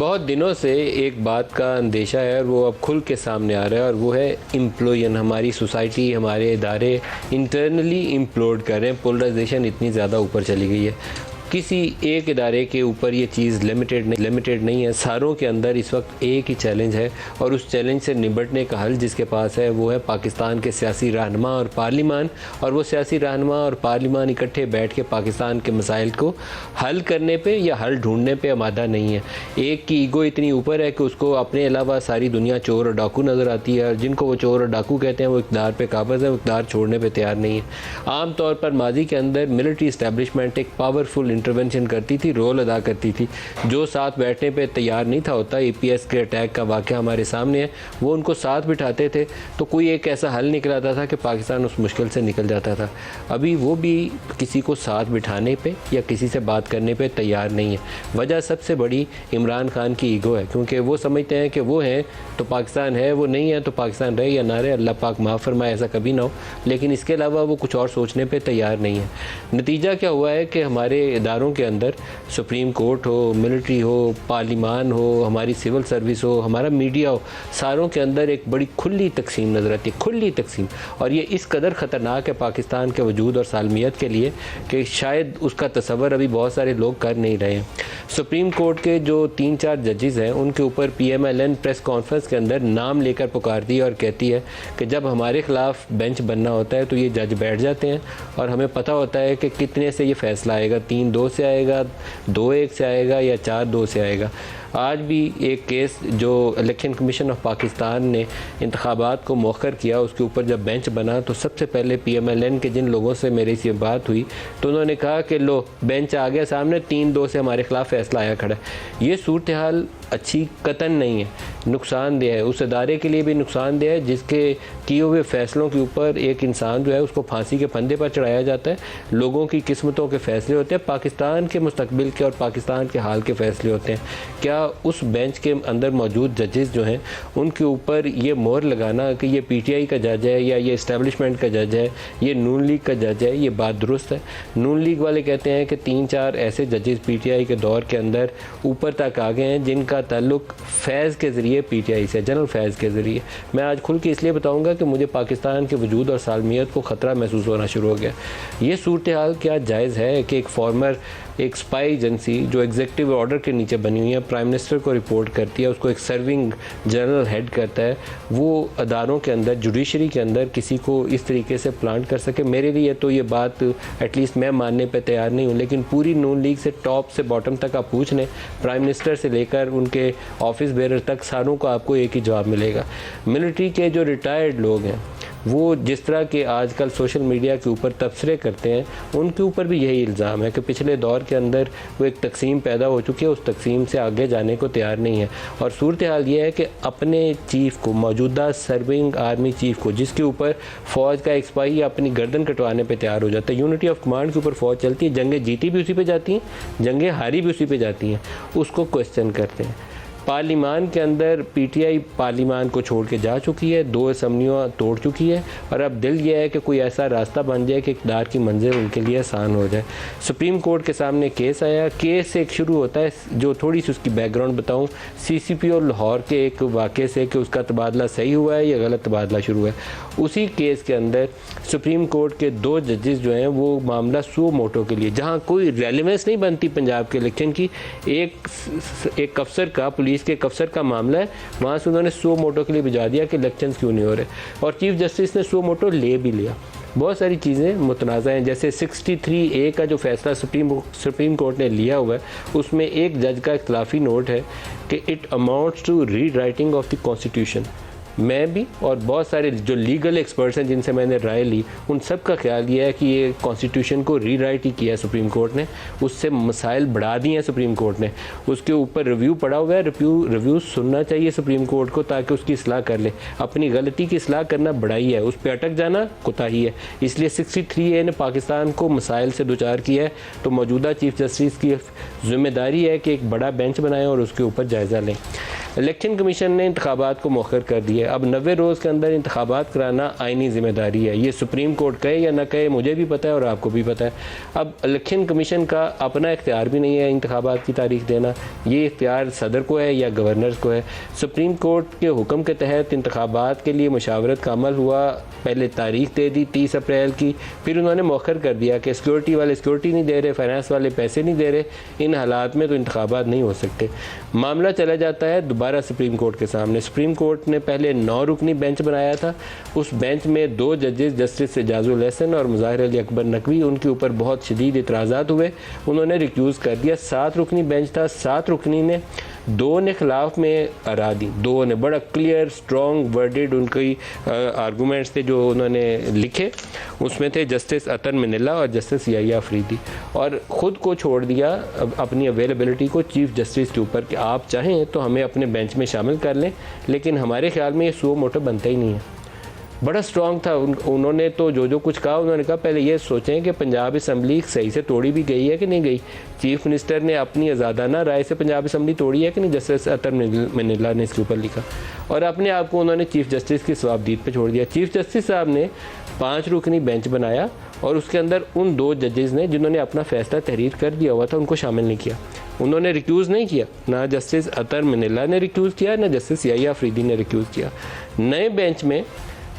बहुत दिनों से एक बात का अंदेशा है और वो अब खुल के सामने आ रहा है और वो है इम्प्लोयन। हमारी सोसाइटी, हमारे इदारे इंटरनली इम्प्लोड कर रहे हैं। पोलराइजेशन इतनी ज़्यादा ऊपर चली गई है। किसी एक इदारे के ऊपर ये चीज़ लिमिटेड नहीं है। सारों के अंदर इस वक्त एक ही चैलेंज है और उस चैलेंज से निपटने का हल जिसके पास है वो है पाकिस्तान के सियासी रहनुमा और पार्लिमान। और वो सियासी रहनुमा और पार्लिमान इकट्ठे बैठ के पाकिस्तान के मसाइल को हल करने पे या हल ढूंढने पे आमादा नहीं है। एक की ईगो इतनी ऊपर है कि उसको अपने अलावा सारी दुनिया चोर और डाकू नज़र आती है और जिनको वो चोर और डाकू कहते हैं वो इक़्तिदार पे काबिज़ है, वो इक़्तिदार छोड़ने पर तैयार नहीं है। आम तौर पर माजी के अंदर मिलिट्री इस्टेब्लिशमेंट एक पावरफुल इंटरवेंशन करती थी, रोल अदा करती थी। जो साथ बैठने पे तैयार नहीं था होता, APS के अटैक का वाक़या हमारे सामने है, वो उनको साथ बिठाते थे तो कोई एक ऐसा हल निकल आता था कि पाकिस्तान उस मुश्किल से निकल जाता था। अभी वो भी किसी को साथ बिठाने पे या किसी से बात करने पे तैयार नहीं है। वजह सबसे बड़ी इमरान खान की ईगो है, क्योंकि वो समझते हैं कि वो हैं तो पाकिस्तान है, वो नहीं है तो पाकिस्तान रहे या ना रहे, अल्लाह पाक माफ़ फरमाए ऐसा कभी ना हो। लेकिन इसके अलावा वो कुछ और सोचने पे तैयार नहीं है। नतीजा क्या हुआ है कि हमारे इदारों के अंदर सुप्रीम कोर्ट हो, मिलिट्री हो, पार्लिमान हो, हमारी सिविल सर्विस हो, हमारा मीडिया हो, सारों के अंदर एक बड़ी खुली तकसीम नज़र आती है, खुली तकसीम। और ये इस कदर ख़तरनाक है पाकिस्तान के वजूद और सालमियत के लिए कि शायद उसका तसव्वुर अभी बहुत सारे लोग कर नहीं रहे हैं। सुप्रीम कोर्ट के जो 3-4 जजेस हैं उनके ऊपर PMLN प्रेस कॉन्फ्रेंस के अंदर नाम लेकर पुकारती है और कहती है कि जब हमारे ख़िलाफ़ बेंच बनना होता है तो ये जज बैठ जाते हैं और हमें पता होता है कि कितने से ये फ़ैसला आएगा, 3-2 से आएगा, 2-1 से आएगा या 4-2 से आएगा। आज भी एक केस जो इलेक्शन कमीशन ऑफ पाकिस्तान ने इंतखाबात को मौखर किया, उसके ऊपर जब बेंच बना तो सबसे पहले PMLN के जिन लोगों से मेरी ये बात हुई तो उन्होंने कहा कि लो बेंच आ गया सामने, 3-2 से हमारे ख़िलाफ़ फ़ैसला आया खड़ा है। ये सूरत हाल अच्छी कतन नहीं है, नुकसानदेह है, उस अदारे के लिए भी नुकसानदेह है जिसके किए हुए फ़ैसलों के ऊपर एक इंसान जो है उसको फांसी के फंदे पर चढ़ाया जाता है। लोगों की किस्मतों के फ़ैसले होते हैं, पाकिस्तान के मुस्तकबिल के और पाकिस्तान के हाल के फ़ैसले होते हैं। क्या उस बेंच के अंदर मौजूद जजेस जो हैं उनके ऊपर ये मोहर लगाना कि ये PTI का जज है या ये इस्टेब्लिशमेंट का जज है, ये नून लीग का जज है, ये बात दुरुस्त है? नून लीग वाले कहते हैं कि 3-4 ऐसे जजेस PTI के दौर के अंदर ऊपर तक आ गए हैं जिनका ताल्लुक फैज़ के ज़रिए PTI से, जनरल फैज़ के ज़रिए। मैं आज खुल के इसलिए बताऊंगा कि मुझे पाकिस्तान के वजूद और सालमियत को ख़तरा महसूस होना शुरू हो गया। ये सूरत हाल क्या जायज़ है कि एक स्पाई एजेंसी जो एग्जीक्यूटिव ऑर्डर के नीचे बनी हुई है, प्राइम मिनिस्टर को रिपोर्ट करती है, उसको एक सर्विंग जनरल हेड करता है, वो अदारों के अंदर, जुडिशरी के अंदर किसी को इस तरीके से प्लांट कर सके? मेरे लिए तो ये बात एटलीस्ट मैं मानने पे तैयार नहीं हूँ। लेकिन पूरी नून लीग से टॉप से बॉटम तक आप पूछ लें, प्राइम मिनिस्टर से लेकर उनके ऑफिस बेरर तक, सारों को आपको एक ही जवाब मिलेगा। मिलिट्री के जो रिटायर्ड लोग हैं वो जिस तरह के आजकल सोशल मीडिया के ऊपर तबसरे करते हैं, उनके ऊपर भी यही इल्ज़ाम है कि पिछले दौर के अंदर वो एक तकसीम पैदा हो चुकी है, उस तकसीम से आगे जाने को तैयार नहीं है। और सूरत हाल ये है कि अपने चीफ़ को, मौजूदा सर्विंग आर्मी चीफ़ को, जिसके ऊपर फ़ौज का एक सिपाही अपनी गर्दन कटवाने पर तैयार हो जाता है, यूनिटी ऑफ कमांड के ऊपर फ़ौज चलती है, जंगें जीती भी उसी पर जाती हैं, जंगें हारी भी उसी पर जाती हैं, उसको क्वेश्चन करते हैं। पार्लिमान के अंदर PTI पार्लिमान को छोड़ के जा चुकी है, 2 असम्बलियाँ तोड़ चुकी है और अब दिल ये है कि कोई ऐसा रास्ता बन जाए कि इक़्तिदार की मंजिल उनके लिए आसान हो जाए। सुप्रीम कोर्ट के सामने केस आया, केस एक शुरू होता है, जो थोड़ी सी उसकी बैकग्राउंड बताऊं, CCPO लाहौर के एक वाक़े से कि उसका तबादला सही हुआ है या गलत तबादला शुरू है। उसी केस के अंदर सुप्रीम कोर्ट के 2 जजेस जो हैं वो मामला सो मोटो के लिए, जहाँ कोई रेलिवेंस नहीं बनती पंजाब के इलेक्शन की, एक अफसर का, पुलिस के एक अफसर का मामला है, वहाँ से उन्होंने सो मोटो के लिए भिजा दिया कि इलेक्शंस क्यों नहीं हो रहे, और चीफ जस्टिस ने सो मोटो ले भी लिया। बहुत सारी चीज़ें मुतनाज़ा हैं, जैसे 63A का जो फैसला सुप्रीम कोर्ट ने लिया हुआ है, उसमें एक जज का इख्तलाफी नोट है कि it amounts to rewriting of the constitution. मैं भी और बहुत सारे जो लीगल एक्सपर्ट्स हैं जिनसे मैंने राय ली, उन सब का ख्याल ये है कि ये कॉन्स्टिट्यूशन को रीराइट ही किया है सुप्रीम कोर्ट ने, उससे मसाइल बढ़ा दिए हैं सुप्रीम कोर्ट ने। उसके ऊपर रिव्यू पड़ा हुआ है, रिव्यू सुनना चाहिए सुप्रीम कोर्ट को ताकि उसकी इस्लाह कर ले। अपनी गलती की इस्लाह करना बड़ाई है, उस पर अटक जाना कोताही है। इसलिए 63A ने पाकिस्तान को मसाइल से दुचार किया है, तो मौजूदा चीफ जस्टिस की जिम्मेदारी है कि एक बड़ा बेंच बनाएं और उसके ऊपर जायज़ा लें। इलेक्शन कमीशन ने इंतखाबात को मौखर कर दिया। अब 90 रोज़ के अंदर इंतखाबात कराना आइनी ज़िम्मेदारी है। ये सुप्रीम कोर्ट कहे या ना कहे, मुझे भी पता है और आपको भी पता है। अब इलेक्शन कमीशन का अपना इख्तियार भी नहीं है इंतखाबात की तारीख देना, ये इख्तियार सदर को है या गवर्नर को है। सुप्रीम कोर्ट के हुक्म के तहत इंतखाबात के लिए मुशावरत का अमल हुआ, पहले तारीख दे दी 30 अप्रैल की, फिर उन्होंने मौखर कर दिया कि सिक्योरिटी वाले सिक्योरिटी नहीं दे रहे, फाइनेंस वाले पैसे नहीं दे रहे, इन हालात में तो इंतखाबात नहीं हो सकते। मामला चला जाता है दोबारा सुप्रीम कोर्ट के सामने। सुप्रीम कोर्ट ने पहले 9 रुकनी बेंच बनाया था, उस बेंच में 2 जजेस जस्टिस एजाजुल हसन और मुज़ाहिर अली अकबर नकवी, उनके ऊपर बहुत शदीद इतराज़ात हुए, उन्होंने रिक्यूज़ कर दिया। 7 रुकनी बेंच था, 7 रुकनी ने 2 ने खिलाफ में आरा दी, 2 ने बड़ा क्लियर स्ट्रॉन्ग वर्डेड उनकी आर्गूमेंट्स थे जो उन्होंने लिखे, उसमें थे जस्टिस अतर मिनिल्ला और जस्टिस याहिया अफरीदी, और ख़ुद को छोड़ दिया अपनी अवेलेबिलिटी को चीफ जस्टिस के ऊपर कि आप चाहें तो हमें अपने बेंच में शामिल कर लें, लेकिन हमारे ख्याल में ये सुओ मोटो बनता ही नहीं है। बड़ा स्ट्रॉन्ग था उन्होंने तो जो कुछ कहा, उन्होंने कहा पहले ये सोचें कि पंजाब असम्बली सही से तोड़ी भी गई है कि नहीं गई। चीफ मिनिस्टर ने अपनी आज़ादाना राय से पंजाब असम्बली तोड़ी है कि नहीं, जस्टिस अतर मिनिल्ला ने इसके ऊपर लिखा, और अपने आप को उन्होंने चीफ जस्टिस की सवाबदीद पे छोड़ दिया। चीफ जस्टिस साहब ने 5 रुकनी बेंच बनाया और उसके अंदर उन 2 जजेस ने जिन्होंने अपना फैसला तहरीर कर दिया हुआ था उनको शामिल नहीं किया, उन्होंने रिक्यूज़ नहीं किया। ना जस्टिस अतर मिनिल्ला ने रिक्यूज़ किया, ना जस्टिस याहिया अफरीदी ने रिक्यूज़ किया। नए बेंच में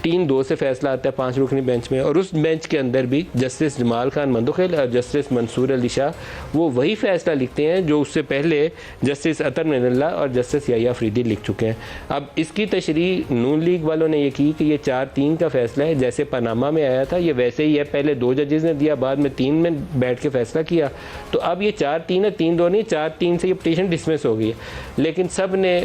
3-2 से फैसला आता है 5 रुकनी बेंच में, और उस बेंच के अंदर भी जस्टिस जमाल खान मंदोखेल और जस्टिस मंसूर अली शाह वो वही फैसला लिखते हैं जो उससे पहले जस्टिस अतर मिनिल्ला और जस्टिस याहिया अफरीदी लिख चुके हैं। अब इसकी तशरीह नून लीग वालों ने ये की कि ये 4-3 का फैसला है, जैसे पनामा में आया था ये वैसे ही है, पहले 2 जजेस ने दिया, बाद में 3 में बैठ के फैसला किया, तो अब ये 4-3 है, 3-2 नहीं, 4-3 से ये पिटीशन डिसमिस हो गई है। लेकिन सब ने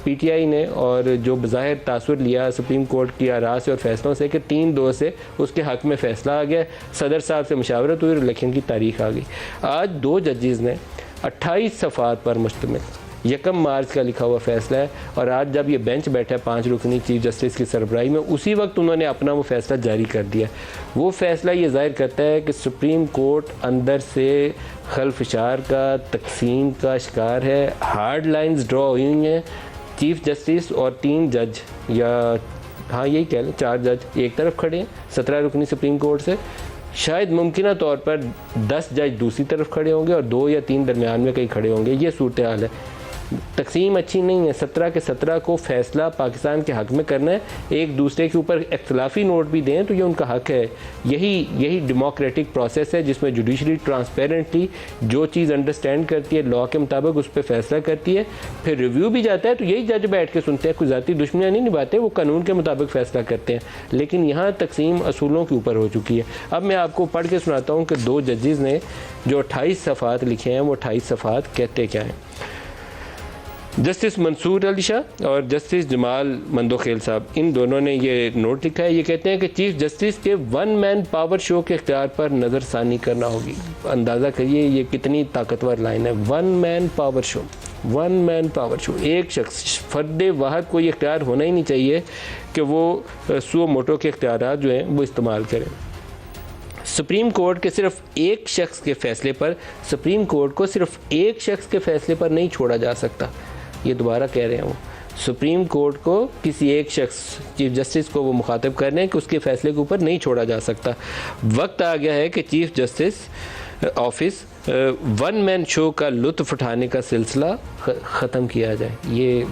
PTI ने और जो बज़ाहिर तासुर लिया सुप्रीम कोर्ट की आरा से और फैसलों से कि 3-2 से उसके हक में फैसला आ गया, सदर साहब से मुशावरत हुई और इलेक्शन की तारीख आ गई। आज 2 जजेस ने 28 सफ़ात पर मुश्तमिल 1 मार्च का लिखा हुआ फैसला है, और आज जब ये बेंच बैठा है 5 रुकनी चीफ जस्टिस की सरबराही में, उसी वक्त उन्होंने अपना वो फैसला जारी कर दिया। वो फैसला ये जाहिर करता है कि सुप्रीम कोर्ट अंदर से खलफशार का, तकसीम का शिकार है, हार्ड लाइन्स ड्रॉ हुई हैं। चीफ जस्टिस और 3 जज, या हाँ यही कह लें 4 जज एक तरफ खड़े हैं 17 रुकनी सुप्रीम कोर्ट से, शायद मुमकिन तौर पर 10 जज दूसरी तरफ खड़े होंगे और 2 या 3 दरमियान में कहीं खड़े होंगे। ये सूरत हाल है। तकसीम अच्छी नहीं है। 17 के 17 को फैसला पाकिस्तान के हक़ में करना है। एक दूसरे के ऊपर इख्तलाफी नोट भी दें तो ये उनका हक़ है। यही डेमोक्रेटिक प्रोसेस है जिसमें जुडिशरी ट्रांसपेरेंटली जो चीज़ अंडरस्टैंड करती है लॉ के मुताबिक उस पर फैसला करती है, फिर रिव्यू भी जाता है तो यही जज बैठ के सुनते हैं, कोई ज़ाती दुश्मनियाँ नहीं निभाते, वो कानून के मुताबिक फ़ैसला करते हैं। लेकिन यहाँ तकसीम असूलों के ऊपर हो चुकी है। अब मैं आपको पढ़ के सुनाता हूँ कि 2 जजेस ने जो 28 सफ़ात लिखे हैं वो 28 सफ़ात कहते क्या हैं। जस्टिस मंसूर अली शाह और जस्टिस जमाल मंदोखेल साहब, इन दोनों ने ये नोट लिखा है। ये कहते हैं कि चीफ जस्टिस के 1 मैन पावर शो के इख्तियार पर नज़रसानी करना होगी। अंदाज़ा करिए ये कितनी ताकतवर लाइन है। 1 man power show, 1 man power show, एक शख्स, फ़र्द वाहद को ये इख्तियार होना ही नहीं चाहिए कि वो सुओ मोटो के इख्तियारात जो हैं वो इस्तेमाल करें। सुप्रीम कोर्ट के सिर्फ एक शख्स के फ़ैसले पर, सुप्रीम कोर्ट को सिर्फ एक शख्स के फ़ैसले पर नहीं छोड़ा जा सकता। ये दोबारा कह रहे हैं वो, सुप्रीम कोर्ट को किसी एक शख्स चीफ जस्टिस को वो मुखातिब कर रहे हैं कि उसके फ़ैसले के ऊपर नहीं छोड़ा जा सकता। वक्त आ गया है कि chief justice office 1 man show का लुत्फ़ उठाने का सिलसिला ख़त्म किया जाए। ये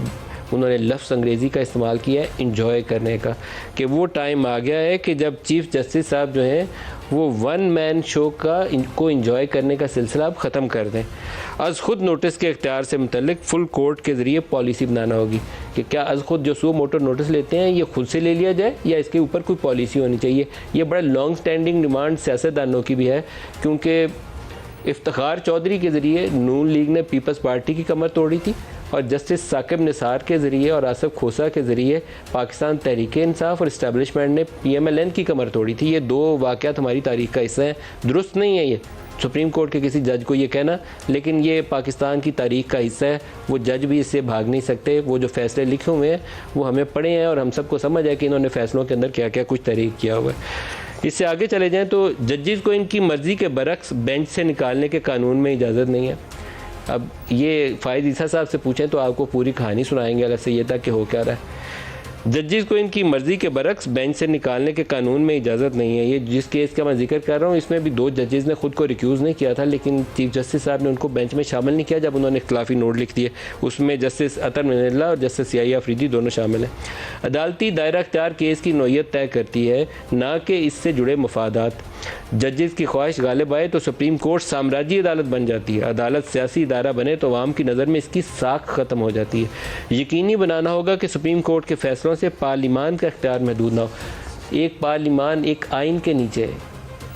उन्होंने लफ्ज़ अंग्रेज़ी का इस्तेमाल किया है, इंजॉय करने का, कि वो टाइम आ गया है कि जब चीफ जस्टिस साहब जो हैं वो 1 मैन शो को इंजॉय करने का सिलसिला अब ख़त्म कर दें। अज़ ख़ुद नोटिस के इख्तियार से मुतल्लिक फुल कोर्ट के ज़रिए पॉलिसी बनाना होगी कि क्या अज़ ख़ुद जो सुओ मोटो नोटिस लेते हैं ये खुद से ले लिया जाए या इसके ऊपर कोई पॉलिसी होनी चाहिए। ये बड़ा लॉन्ग स्टैंडिंग डिमांड सियासतदानों की भी है, क्योंकि इफ्तिखार चौधरी के ज़रिए नून लीग ने पीपल्स पार्टी की कमर तोड़ी थी और जस्टिस साकिब निसार के ज़रिए और आसिफ खोसा के ज़रिए पाकिस्तान तहरीक इंसाफ और इस्टेब्लिशमेंट ने PMLN की कमर तोड़ी थी। ये 2 वाक़यात हमारी तारीख़ का हिस्सा है। दुरुस्त नहीं है ये सुप्रीम कोर्ट के किसी जज को ये कहना, लेकिन ये पाकिस्तान की तारीख़ का हिस्सा है। वो जज भी इससे भाग नहीं सकते। वो जो फ़ैसले लिखे हुए हैं वो हमें पढ़े हैं और हम सबको समझ है कि इन्होंने फ़ैसलों के अंदर क्या क्या कुछ तहरीर किया हुआ है। इससे आगे चले जाएँ तो जजेस को इनकी मर्ज़ी के बरक्स बेंच से निकालने के कानून में इजाज़त नहीं है। अब ये फ़ायद ईसा साहब से पूछें तो आपको पूरी कहानी सुनाएंगे अलग से ये तक कि हो क्या रहा है। जजेस को इनकी मर्ज़ी के बरक्स बेंच से निकालने के कानून में इजाज़त नहीं है। ये जिस केस का मैं जिक्र कर रहा हूँ इसमें भी 2 जजेस ने ख़ुद को रिक्यूज़ नहीं किया था, लेकिन चीफ जस्टिस साहब ने उनको बेंच में शामिल नहीं किया जब उन्होंने इख्तिलाफी नोट लिख दिए। उसमें जस्टिस अतर मिनल्ला और जस्टिस याहिया अफरीदी दोनों शामिल हैं। अदालती दायरा अख्तियार केस की नौइयत तय करती है, ना कि इससे जुड़े मफादात। जजेस की ख्वाहिश गालिब आए तो सुप्रीम कोर्ट साम्राज्य अदालत बन जाती है। अदालत सियासी इदारा बने तो आवाम की नज़र में इसकी साख ख़त्म हो जाती है। यकीनी बनाना होगा कि सुप्रीम कोर्ट के फैसलों से पार्लिमान का इख्तियार महदूद ना हो। एक पार्लिमान एक आइन के नीचे है,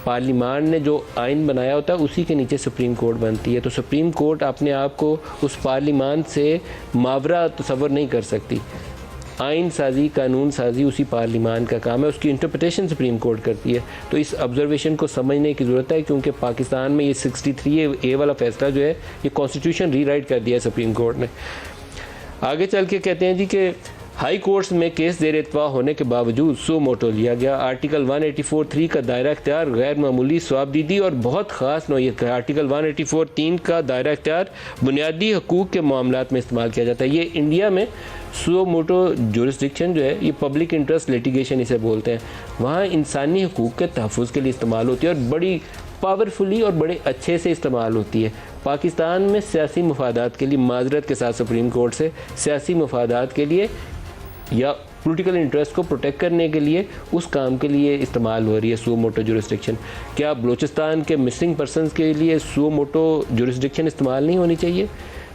पार्लिमान ने जो आइन बनाया होता है उसी के नीचे सुप्रीम कोर्ट बनती है। तो सुप्रीम कोर्ट अपने आप को उस पार्लिमान से मावरा तसव्वुर नहीं कर सकती। आइन साजी, कानून साजी उसी पार्लिमान का काम है, उसकी इंटरप्रिटेशन सुप्रीम कोर्ट करती है। तो इस ऑब्जर्वेशन को समझने की ज़रूरत है, क्योंकि पाकिस्तान में ये 63A वाला फैसला जो है ये कॉन्स्टिट्यूशन रीराइट कर दिया है सुप्रीम कोर्ट ने। आगे चल के कहते हैं जी कि हाई कोर्ट्स में केस देर इत्वा होने के बावजूद सो मोटो लिया गया। आर्टिकल 184(3) का दायरा अख्तियार गैर मामूली स्वाबदीदी और बहुत ख़ास नौइयत का। आर्टिकल 184(3) का दायरा अख्तियार बुनियादी हकूक़ के मामलात में इस्तेमाल किया जाता है। ये इंडिया में सो मोटो जुरिस्डिक्शन जो है ये पब्लिक इंटरेस्ट लिटिगेशन इसे बोलते हैं। वहाँ इंसानी हकूक़ के तहफ़्फ़ुज़ के लिए इस्तेमाल होती है और बड़ी पावरफुली और बड़े अच्छे से इस्तेमाल होती है। पाकिस्तान में सियासी मफादात के लिए, माजरत के साथ सुप्रीम कोर्ट से, सियासी मफादात के लिए या पॉलिटिकल इंटरेस्ट को प्रोटेक्ट करने के लिए उस काम के लिए इस्तेमाल हो रही है सो मोटो जुरिस्डिक्शन। क्या बलूचिस्तान के मिसिंग पर्सनस के लिए सो मोटो जुरिस्डिक्शन इस्तेमाल नहीं होनी चाहिए?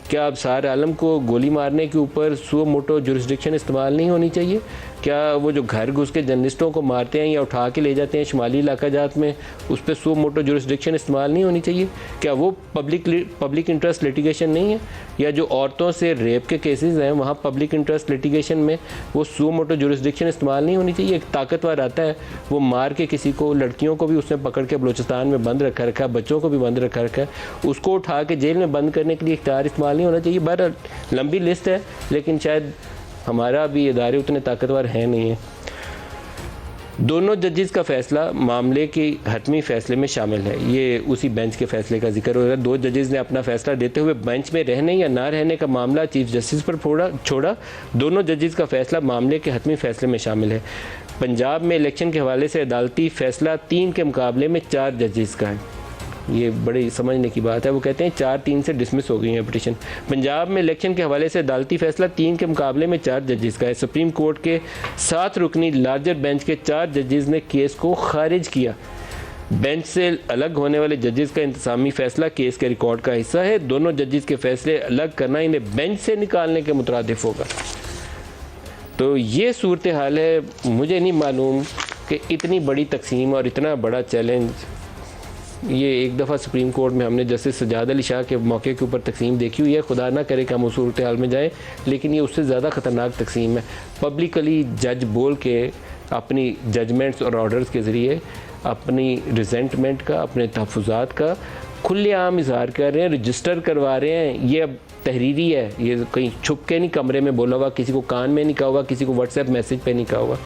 क्या अब सार आलम को गोली मारने के ऊपर सो मोटो जुरिस्डिक्शन इस्तेमाल नहीं होनी चाहिए? क्या वो जो घर घुस के जर्नलिस्टों को मारते हैं या उठा के ले जाते हैं शुमाली इलाका जात में, उस पर सो मोटो जुरिस्डिक्शन इस्तेमाल नहीं होनी चाहिए? क्या वो पब्लिक इंटरेस्ट लिटिगेशन नहीं है? या जो औरतों से रेप के केसेस हैं वहाँ पब्लिक इंटरेस्ट लिटिगेशन में वो सो मोटो जुरिस्डिक्शन इस्तेमाल नहीं होनी चाहिए? एक ताकतवर आता है वो मार के किसी को, लड़कियों को भी उसने पकड़ के बलूचिस्तान में बंद रखा है, बच्चों को भी बंद रखा है, उसको उठा के जेल में बंद करने के लिए इख्तियार इस्तेमाल नहीं होना चाहिए। बहरहाल लंबी लिस्ट है, लेकिन शायद हमारा भी इदारे उतने ताकतवर हैं नहीं है। दोनों जजेस का फैसला मामले के हतमी फैसले में शामिल है। ये उसी बेंच के फैसले का जिक्र हो रहा है। 2 जजेस ने अपना फैसला देते हुए बेंच में रहने या ना रहने का मामला चीफ जस्टिस पर छोड़ा। दोनों जजेस का फैसला मामले के हतमी फैसले में शामिल है। पंजाब में इलेक्शन के हवाले से अदालती फैसला 3 के मुकाबले में 4 जजेस का है। ये बड़ी समझने की बात है। वो कहते हैं 4-3 से डिसमिस हो गई है पिटीशन। पंजाब में इलेक्शन के हवाले से अदालती फैसला 3 के मुकाबले में 4 जजेस का है। सुप्रीम कोर्ट के 7 रुकनी लार्जर बेंच के 4 जजेस ने केस को खारिज किया। बेंच से अलग होने वाले जजेस का इंतजामी फैसला केस के रिकॉर्ड का हिस्सा है। दोनों जजेस के फैसले अलग करना इन्हें बेंच से निकालने के मुतरादिफ होगा। तो ये सूरत हाल है। मुझे नहीं मालूम कि इतनी बड़ी तकसीम और इतना बड़ा चैलेंज, ये एक दफ़ा सुप्रीम कोर्ट में हमने जस्टिस सजाद अली शाह के मौके के ऊपर तकसीम देखी हुई है। खुदा ना करे कि हम उस सूरत हाल में जाएँ, लेकिन ये उससे ज़्यादा ख़तरनाक तकसीम है। पब्लिकली जज बोल के अपनी जजमेंट्स और ऑर्डर्स के ज़रिए अपनी रिजेंटमेंट का, अपने तहफ़्फ़ुज़ात का खुलेआम इजहार कर रहे हैं, रजिस्टर करवा रहे हैं। ये अब तहरीरी है, ये कहीं छुप के नहीं कमरे में बोला हुआ, किसी को कान में नहीं कहा हुआ, किसी को व्हाट्सएप मैसेज पे नहीं कहा हुआ।